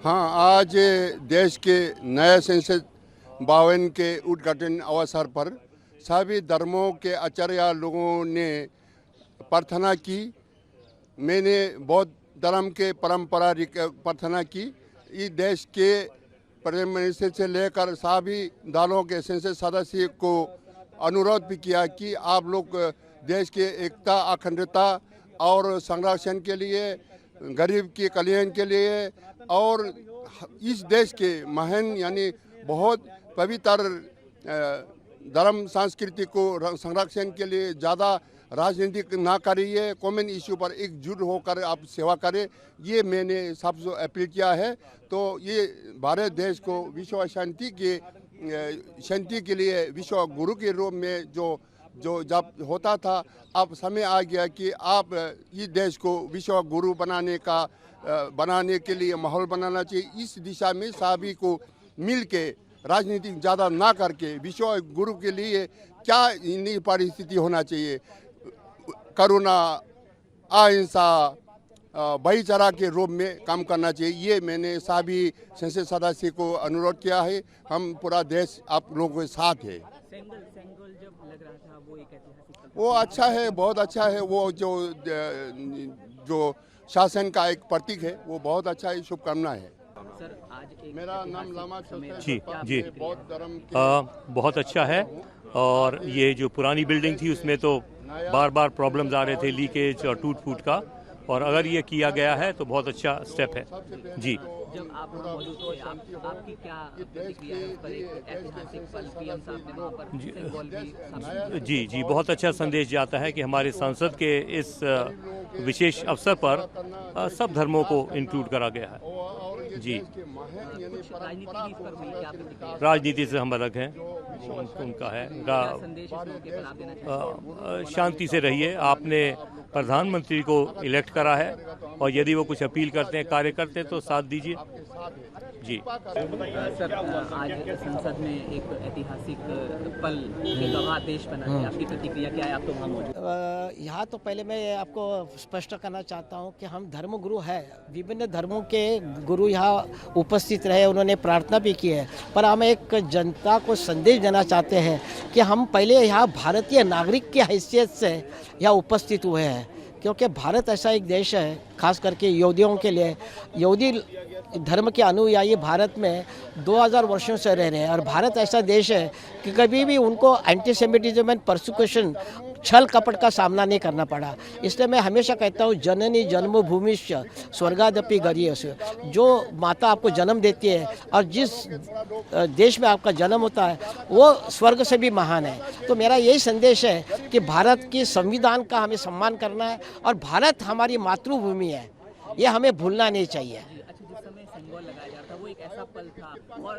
हाँ, आज देश के नए संसद भवन के उद्घाटन अवसर पर सभी धर्मों के आचार्य लोगों ने प्रार्थना की। मैंने बौद्ध धर्म के परंपरा प्रार्थना की। इस देश के प्रधान मिनिस्टर से लेकर सभी दलों के संसद सदस्य को अनुरोध भी किया कि आप लोग देश के एकता, अखंडता और संरक्षण के लिए, गरीब के कल्याण के लिए और इस देश के महान यानी बहुत पवित्र धर्म संस्कृति को संरक्षण के लिए ज़्यादा राजनीति ना करिए, कॉमन इश्यू पर एकजुट होकर आप सेवा करें, ये मैंने सबसे अपील किया है। तो ये भारत देश को विश्व शांति के लिए विश्व गुरु के रूप में जो जब होता था, अब समय आ गया कि आप इस देश को विश्व गुरु बनाने के लिए माहौल बनाना चाहिए। इस दिशा में सभी को मिल के राजनीति ज़्यादा ना करके विश्व गुरु के लिए क्या नई परिस्थिति होना चाहिए, करुणा, अहिंसा, भाईचारा के रूप में काम करना चाहिए, ये मैंने सभी संसद सदस्य को अनुरोध किया है। हम पूरा देश आप लोगों के साथ है। सेंगोल जब लग रहा था वो एक ऐतिहासिक, वो अच्छा है, बहुत अच्छा है। वो जो शासन का एक प्रतीक है, वो बहुत अच्छा है। शुभकामनाएं है। सर, आज एक मेरा नाम लामा जी बौद्ध धर्म के बहुत अच्छा है। और ये जो पुरानी बिल्डिंग थी उसमें तो बार बार प्रॉब्लम्स आ रहे थे, लीकेज और टूट फूट का, और अगर ये किया गया है तो बहुत अच्छा स्टेप है। जी, जब आप वहाँ मौजूद थे, आपकी क्या प्रतिक्रिया है उस पर? एक ऐतिहासिक पल पीएम साहब ने वहाँ पर सिंबल भी जी, बहुत अच्छा संदेश जाता है कि हमारे संसद के इस विशेष अवसर पर सब धर्मों को इंक्लूड करा गया है। जी, राजनीति भी इस पर हुई, क्या प्रतिक्रिया? राजनीति से हम अलग हैं, उनका है संदेश इस मौके पर आप देना चाहेंगे? शांति से रहिए। आपने प्रधानमंत्री को इलेक्ट करा है और यदि वो कुछ अपील करते हैं, कार्य करते हैं तो साथ दीजिए। जी सर, आज संसद में एक ऐतिहासिक पल के गवाह देश बना है, आपकी प्रतिक्रिया क्या है? आप तो वहाँ मौजूद। यहाँ तो पहले मैं आपको स्पष्ट करना चाहता हूँ कि हम धर्मगुरु है, विभिन्न धर्मों के गुरु यहाँ उपस्थित रहे, उन्होंने प्रार्थना भी की है, पर हम एक जनता को संदेश देना चाहते हैं कि हम पहले यहाँ भारतीय नागरिक की हैसियत से यहाँ उपस्थित हुए हैं, क्योंकि भारत ऐसा एक देश है, खास करके यहूदियों के लिए। यहूदी धर्म के अनुयायी भारत में 2000 वर्षों से रह रहे हैं, और भारत ऐसा देश है कि कभी भी उनको एंटीसेमिटिज्म एंड परसिक्यूशन, छल कपट का सामना नहीं करना पड़ा। इसलिए मैं हमेशा कहता हूँ, जननी जन्मभूमिश्च स्वर्गादपि गरीयसी, जो माता आपको जन्म देती है और जिस देश में आपका जन्म होता है वो स्वर्ग से भी महान है। तो मेरा यही संदेश है कि भारत की संविधान का हमें सम्मान करना है, और भारत हमारी मातृभूमि है, ये हमें भूलना नहीं चाहिए। अच्छा, जिस समय सिंबल लगाया जा रहा था वो एक ऐसा पल था और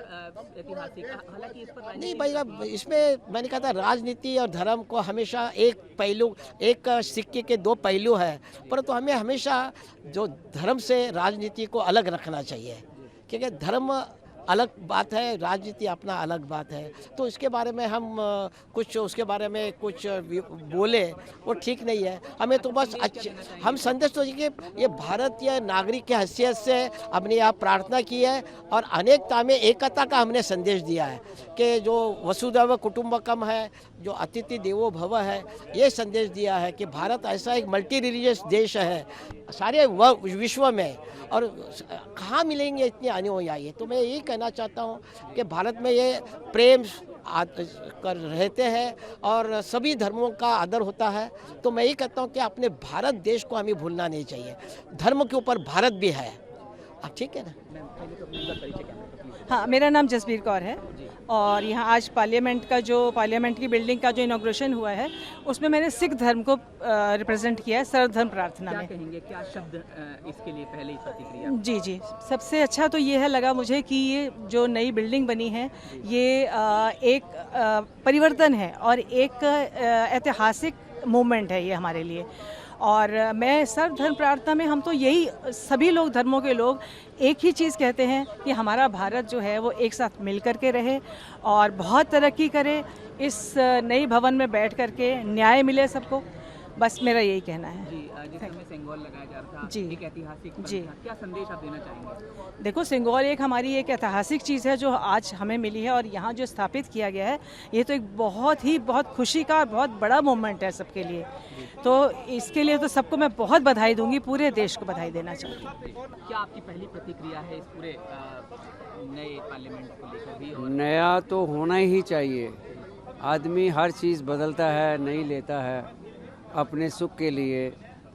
ऐतिहासिक, हालांकि इस पर नहीं भाई, अब इसमें मैंने कहा था राजनीति और धर्म को हमेशा एक पहलू, एक सिक्के के दो पहलू है, परंतु हमें हमेशा जो धर्म से राजनीति को अलग रखना चाहिए, क्योंकि धर्म अलग बात है, राजनीति अपना अलग बात है। तो इसके बारे में हम उसके बारे में कुछ बोले वो ठीक नहीं है। हमें तो बस हम संदेश तो कि ये भारतीय नागरिक की हैसियत से हमने यहाँ प्रार्थना की है, और अनेकता में एकता का हमने संदेश दिया है कि जो वसुधैव कुटुंबकम है, जो अतिथि देवो भव है, ये संदेश दिया है कि भारत ऐसा एक मल्टी रिलीजियस देश है सारे विश्व में, और कहाँ मिलेंगे इतने अनुयायी। तो मैं यही कहना चाहता हूँ कि भारत में ये प्रेम कर रहते हैं और सभी धर्मों का आदर होता है। तो मैं यही कहता हूँ कि अपने भारत देश को हमें भूलना नहीं चाहिए, धर्म के ऊपर भारत भी है। ठीक है ना? हाँ, मेरा नाम जसबीर कौर है, और यहाँ आज पार्लियामेंट की बिल्डिंग का जो इनॉग्रेशन हुआ है उसमें मैंने सिख धर्म को रिप्रेजेंट किया है, सर्वधर्म प्रार्थना में। क्या कहेंगे, क्या शब्द इसके लिए पहले ही प्रतिक्रिया? जी, सबसे अच्छा तो ये है लगा मुझे कि ये जो नई बिल्डिंग बनी है ये एक परिवर्तन है और एक ऐतिहासिक मोमेंट है ये हमारे लिए। और मैं सर्वधर्म प्रार्थना में हम तो यही सभी लोग, धर्मों के लोग एक ही चीज़ कहते हैं कि हमारा भारत जो है वो एक साथ मिल कर के रहे और बहुत तरक्की करे, इस नई भवन में बैठ कर के न्याय मिले सबको, बस मेरा यही कहना है। जी जिस समय सिंगोल लगाया जा रहा था, जी। एक ऐतिहासिक पल जी। था। क्या संदेश आप देना चाहेंगे? देखो, सिंगोल एक हमारी एक ऐतिहासिक चीज़ है जो आज हमें मिली है, और यहाँ जो स्थापित किया गया है ये तो एक बहुत खुशी का बहुत बड़ा मोमेंट है सबके लिए। तो इसके लिए तो सबको मैं बहुत बधाई दूंगी, पूरे देश को बधाई देना चाहूँगी। क्या आपकी पहली प्रतिक्रिया है इस पूरे नए पार्लियामेंट को लेकर भी? और नया तो होना ही चाहिए। आदमी हर चीज़ बदलता है, नहीं लेता है अपने सुख के लिए,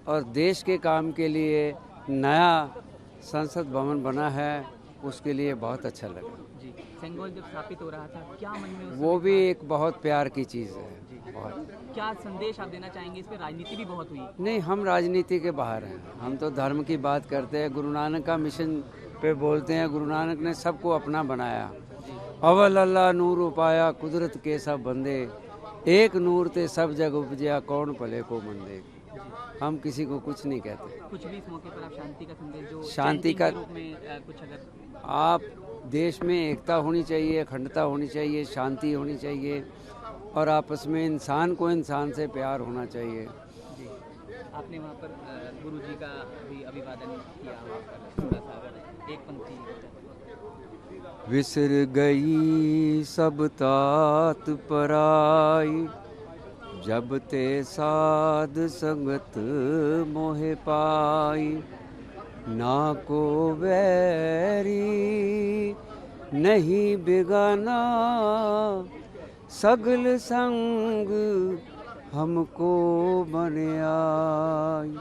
और देश के काम के लिए नया संसद भवन बना है, उसके लिए बहुत अच्छा लगा। जी, सिंगोल जब स्थापित हो रहा था, क्या मन में उस वो समय भी था? एक बहुत प्यार की चीज़ है, बहुत। क्या संदेश आप देना चाहेंगे? इस पे राजनीति भी बहुत हुई। नहीं, हम राजनीति के बाहर हैं, हम तो धर्म की बात करते हैं। गुरु नानक का मिशन पे बोलते हैं। गुरु नानक ने सबको अपना बनाया। अवल अल्लाह नूर उपाया, कुदरत के सब बंदे, एक नूर ते सब जग उपजया, कौन भले को मंदे। हम किसी को कुछ नहीं कहते। कुछ भी इस मौके पर आप शांति का संदेश जो शांति chanting का- के रूप में कुछ अगर आप देश में एकता होनी चाहिए, अखंडता होनी चाहिए, शांति होनी चाहिए, और आपस में इंसान को इंसान से प्यार होना चाहिए। जी, आपने वहाँ पर गुरु जी का भी अभिवादन किया, थोड़ा सा अगर एक पंक्ति। विसर गई सब तात पराई, जब ते साध संगत मोहे पाई। ना को वैरी नहीं बिगाना, सगल संग हमको बन आई।